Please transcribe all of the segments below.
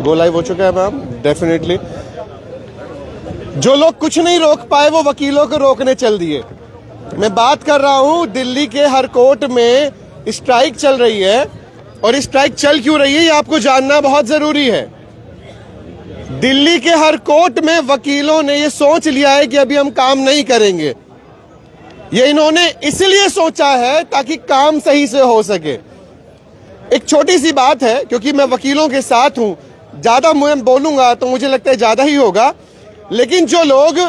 Go live हो चुका है मैम, डेफिनेटली। जो लोग कुछ नहीं रोक पाए वो वकीलों को रोकने चल दिए। मैं बात कर रहा हूं, दिल्ली के हर कोर्ट में स्ट्राइक चल रही है, और स्ट्राइक चल क्यों रही है ये आपको जानना बहुत जरूरी है। दिल्ली के हर कोर्ट में वकीलों ने ये सोच लिया है कि अभी हम काम नहीं करेंगे। ये इन्होंने इसलिए सोचा है ताकि काम सही से हो सके। एक छोटी सी बात है, क्योंकि मैं वकीलों के साथ हूं, ज्यादा मैं बोलूंगा तो मुझे लगता है ज्यादा ही होगा, लेकिन जो लोग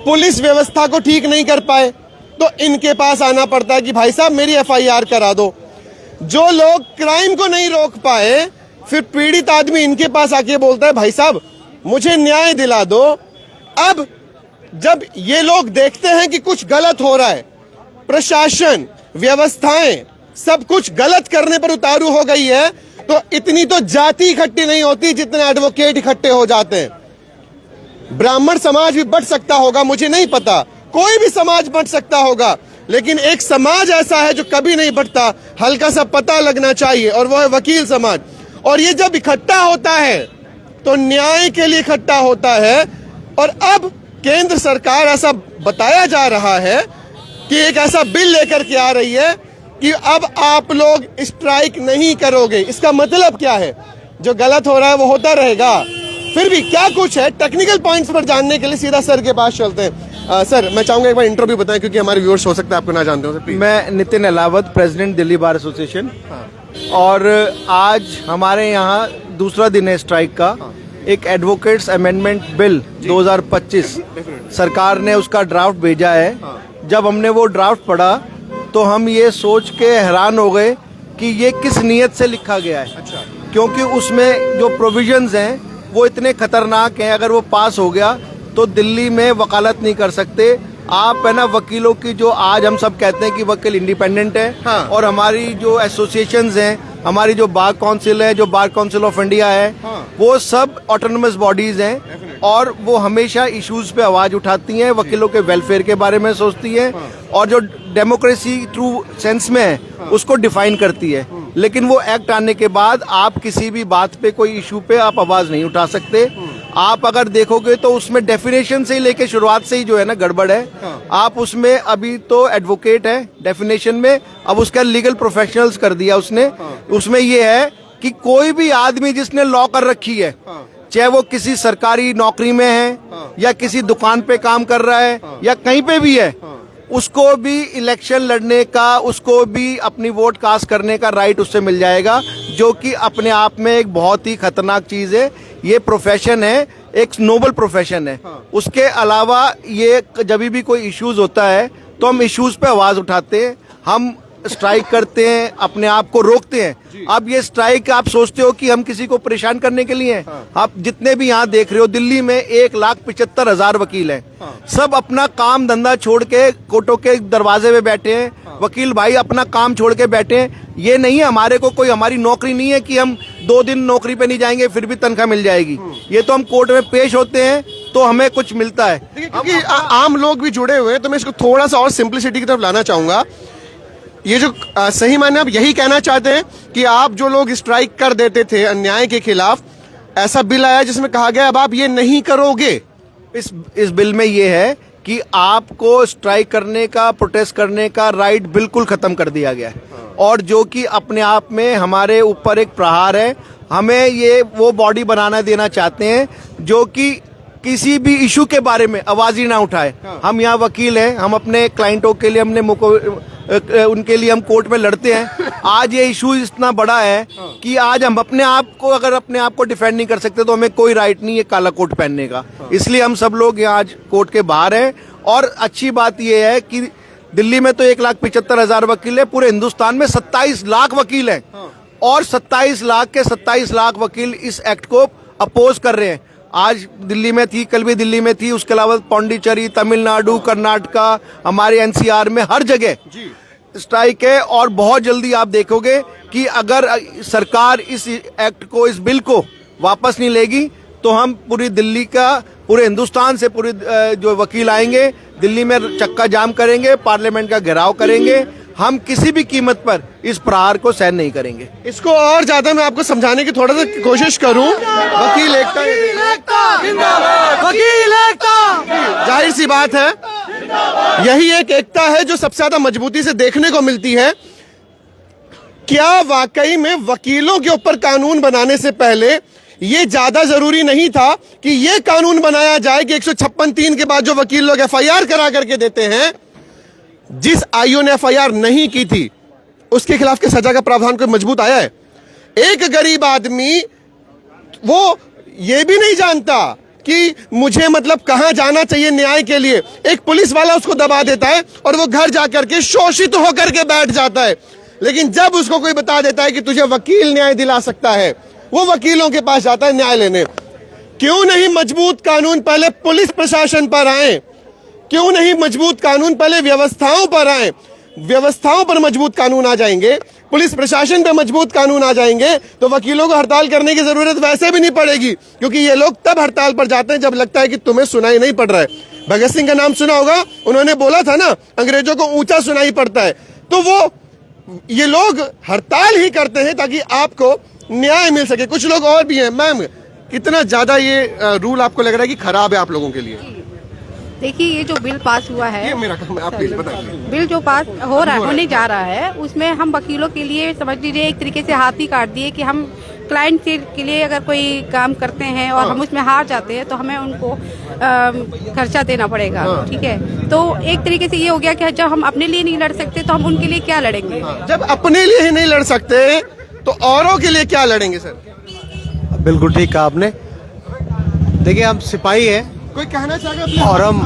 पुलिस व्यवस्था को ठीक नहीं कर पाए तो इनके पास आना पड़ता है कि भाई साहब मेरी एफआईआर करा दो। जो लोग क्राइम को नहीं रोक पाए, फिर पीड़ित आदमी इनके पास आके बोलता है भाई साहब मुझे न्याय दिला दो। अब जब ये लोग देखते हैं कि कुछ गलत हो रहा है, प्रशासन, व्यवस्थाएं सब कुछ गलत करने पर उतारू हो गई है, तो इतनी तो जाति इकट्ठी नहीं होती जितने एडवोकेट इकट्ठे हो जाते हैं। ब्राह्मण समाज भी बढ़ सकता होगा, मुझे नहीं पता, कोई भी समाज बढ़ सकता होगा, लेकिन एक समाज ऐसा है जो कभी नहीं बढ़ता, हल्का सा पता लगना चाहिए, और वो है वकील समाज। और ये जब इकट्ठा होता है तो न्याय के लिए इकट्ठा होता है। और अब केंद्र सरकार ऐसा बताया जा रहा है कि एक ऐसा बिल लेकर के आ रही है कि अब आप लोग स्ट्राइक नहीं करोगे। इसका मतलब क्या है? जो गलत हो रहा है वो होता रहेगा। फिर भी क्या कुछ है, टेक्निकल पॉइंट्स पर जानने के लिए सीधा सर के पास चलते हैं। सर मैं चाहूंगा एक बार इंटरव्यू बताएं, क्योंकि हमारे व्यूअर्स हो सकता है आपको ना जानते हो सर, प्लीज। मैं Nitin Ahlawat, president Delhi bar association. और आज हमारे यहाँ दूसरा दिन है स्ट्राइक का। एक एडवोकेट्स अमेंडमेंट बिल 2025 सरकार ने उसका ड्राफ्ट भेजा है। जब हमने वो ड्राफ्ट पढ़ा तो हम ये सोच के हैरान हो गए कि ये किस नीयत से लिखा गया है। अच्छा। क्योंकि उसमें जो प्रोविजंस हैं वो इतने खतरनाक हैं। अगर वो पास हो गया तो दिल्ली में वकालत नहीं कर सकते आप, है ना। वकीलों की जो आज हम सब कहते हैं कि वकील इंडिपेंडेंट है। हाँ। और हमारी जो एसोसिएशंस हैं, हमारी जो बार काउंसिल है, जो बार काउंसिल ऑफ इंडिया है, हाँ। वो सब ऑटोनमस बॉडीज हैं और वो हमेशा इश्यूज पे आवाज उठाती हैं, वकीलों के वेलफेयर के बारे में सोचती हैं। हाँ। और जो डेमोक्रेसी ट्रू सेंस में है उसको डिफाइन करती है। लेकिन वो एक्ट आने के बाद आप किसी भी बात पे, कोई इशू पे आप आवाज नहीं उठा सकते। आप अगर देखोगे तो उसमें डेफिनेशन से ही लेके शुरुआत से ही जो है ना गड़बड़ है। आप उसमें अभी तो एडवोकेट है डेफिनेशन में, अब उसका लीगल प्रोफेशनल्स कर दिया उसने। उसमें ये है कि कोई भी आदमी जिसने लॉ कर रखी है, चाहे वो किसी सरकारी नौकरी में है या किसी दुकान पे काम कर रहा है या कहीं पे भी है, उसको भी इलेक्शन लड़ने का, उसको भी अपनी वोट कास्ट करने का राइट उससे मिल जाएगा, जो कि अपने आप में एक बहुत ही खतरनाक चीज है। ये प्रोफेशन है, एक नोबल प्रोफेशन है। उसके अलावा ये जब भी कोई इश्यूज होता है तो हम इश्यूज पे आवाज उठाते हैं, हम स्ट्राइक करते हैं, अपने आप को रोकते हैं। अब ये स्ट्राइक आप सोचते हो कि हम किसी को परेशान करने के लिए हैं। आप जितने भी यहाँ देख रहे हो, दिल्ली में 1,75,000 वकील हैं। सब अपना काम धंधा छोड़ के कोर्टों के दरवाजे पे बैठे हैं। वकील भाई अपना काम छोड़ के बैठे हैं। ये नहीं है हमारे को कोई, हमारी नौकरी नहीं है कि हम 2 दिन नौकरी पे नहीं जाएंगे फिर भी तनख्वाह मिल जाएगी। ये तो हम कोर्ट में पेश होते हैं तो हमें कुछ मिलता है। क्योंकि आम लोग भी जुड़े हुए हैं, तो मैं इसको थोड़ा सा और सिंप्लिसिटी की तरफ लाना चाहूंगा। ये जो सही माने आप यही कहना चाहते हैं कि आप जो लोग स्ट्राइक कर देते थे अन्याय के खिलाफ, ऐसा बिल आया जिसमें कहा गया अब आप ये नहीं करोगे। इस बिल में ये है कि आपको स्ट्राइक करने का, प्रोटेस्ट करने का राइट बिल्कुल खत्म कर दिया गया है। और जो कि अपने आप में हमारे ऊपर एक प्रहार है। हमें ये वो बॉडी बनाना देना चाहते हैं जो कि किसी भी इशू के बारे में आवाज ही ना उठाए। हम यहाँ वकील हैं, हम अपने क्लाइंटों के लिए, उनके लिए हम कोर्ट में लड़ते हैं। आज ये इशू इतना बड़ा है कि आज हम अपने आप को, अगर अपने आप को डिफेंड नहीं कर सकते तो हमें कोई राइट नहीं है काला कोट पहनने का। इसलिए हम सब लोग यहाँ आज कोर्ट के बाहर हैं। और अच्छी बात यह है कि दिल्ली में तो 1,75,000 वकील है, पूरे हिंदुस्तान में 27 लाख वकील हैं। और 27 लाख के 27 लाख वकील इस एक्ट को अपोज कर रहे हैं। आज दिल्ली में थी, कल भी दिल्ली में थी, उसके अलावा पौंडीचेरी, तमिलनाडु, कर्नाटका, हमारे एनसीआर में हर जगह स्ट्राइक है। और बहुत जल्दी आप देखोगे कि अगर सरकार इस एक्ट को, इस बिल को वापस नहीं लेगी तो हम पूरी दिल्ली का, पूरे हिंदुस्तान से पूरे जो वकील आएंगे दिल्ली में चक्का जाम करेंगे, पार्लियामेंट का घेराव करेंगे। हम किसी भी कीमत पर इस प्रहार को सहन नहीं करेंगे। इसको और ज्यादा मैं आपको समझाने की थोड़ा सा कोशिश करूं। वकील एकता, वकील एकता, जाहिर सी बात है यही एक एकता है जो सबसे ज्यादा मजबूती से देखने को मिलती है। क्या वाकई में वकीलों के ऊपर कानून बनाने से पहले ये ज्यादा जरूरी नहीं था कि ये कानून बनाया जाए कि 156(3) के बाद जो वकील लोग एफआईआर करा करके देते हैं, जिस आईओ ने एफआईआर नहीं की थी उसके खिलाफ के सजा का प्रावधान कोई मजबूत आया है? एक गरीब आदमी वो ये भी नहीं जानता कि मुझे मतलब कहां जाना चाहिए न्याय के लिए, एक पुलिस वाला उसको दबा देता है और वो घर जाकर के शोषित होकर के बैठ जाता है। लेकिन जब उसको कोई बता देता है कि तुझे वकील न्याय दिला सकता है, वो वकीलों के पास जाता है न्याय लेने। क्यों नहीं मजबूत कानून पहले पुलिस प्रशासन पर आए? क्यों नहीं मजबूत कानून पहले व्यवस्थाओं पर आए? व्यवस्थाओं पर मजबूत कानून आ जाएंगे, पुलिस प्रशासन पे मजबूत कानून आ जाएंगे, तो वकीलों को हड़ताल करने की जरूरत वैसे भी नहीं पड़ेगी, क्योंकि ये लोग तब हड़ताल पर जाते हैं जब लगता है कि तुम्हें सुनाई नहीं पड़ रहा है। भगत सिंह का नाम सुना होगा, उन्होंने बोला था ना, अंग्रेजों को ऊंचा सुनाई पड़ता है। तो वो ये लोग हड़ताल ही करते हैं ताकि आपको न्याय मिल सके। कुछ लोग और भी हैं। मैम, कितना ज्यादा ये रूल आपको लग रहा है कि खराब है आप लोगों के लिए? देखिए, ये जो बिल पास हुआ है, ये मेरा काम है, आप प्लीज बताइए। बिल जो पास होने जा रहा है, उसमें हम वकीलों के लिए समझ लीजिए एक तरीके से हाथ ही काट दिए कि हम क्लाइंट के लिए अगर कोई काम करते हैं और हम उसमें हार जाते हैं तो हमें उनको खर्चा देना पड़ेगा। ठीक है, तो एक तरीके से ये हो गया कि जब हम अपने लिए नहीं लड़ सकते तो हम उनके लिए क्या लड़ेंगे? जब अपने लिए ही नहीं लड़ सकते तो औरों के लिए क्या लड़ेंगे? सर बिल्कुल ठीक कहा आपने। देखिए, हम सिपाही हैं कोई कहना चाहेगा और हम